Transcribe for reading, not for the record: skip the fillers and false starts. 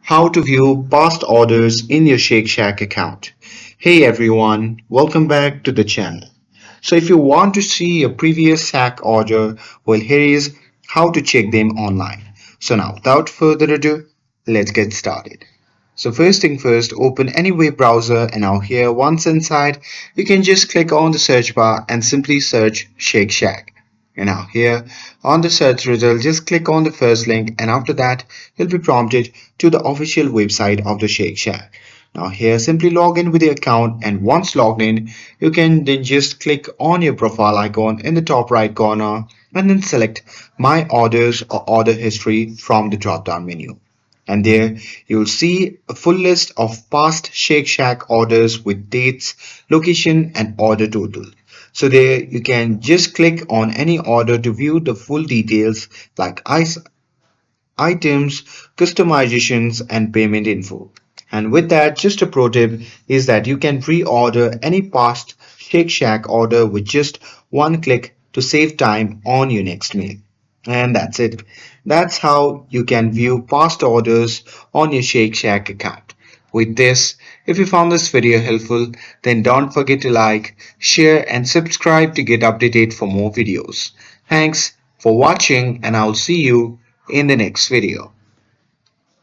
How to view past orders in your Shake Shack account. Hey everyone, welcome back to the channel. So if you want to see a previous Shack order, well here is how to check them online. So now without further ado, let's get started. So first thing first, open any web browser and now here once inside, you can just click on the search bar and simply search Shake Shack. And now here on the search result, just click on the first link and after that you'll be prompted to the official website of the Shake Shack. Now here simply log in with your account and once logged in, you can then just click on your profile icon in the top right corner and then select My Orders or Order History from the drop down menu. And there you'll see a full list of past Shake Shack orders with dates, location and order total. So there you can just click on any order to view the full details like items, customizations and payment info. And with that, just a pro tip is that you can reorder any past Shake Shack order with just one click to save time on your next meal. And that's it. That's how you can view past orders on your Shake Shack account. With this, if you found this video helpful, then don't forget to like, share and subscribe to get updated for more videos. Thanks for watching and I'll see you in the next video.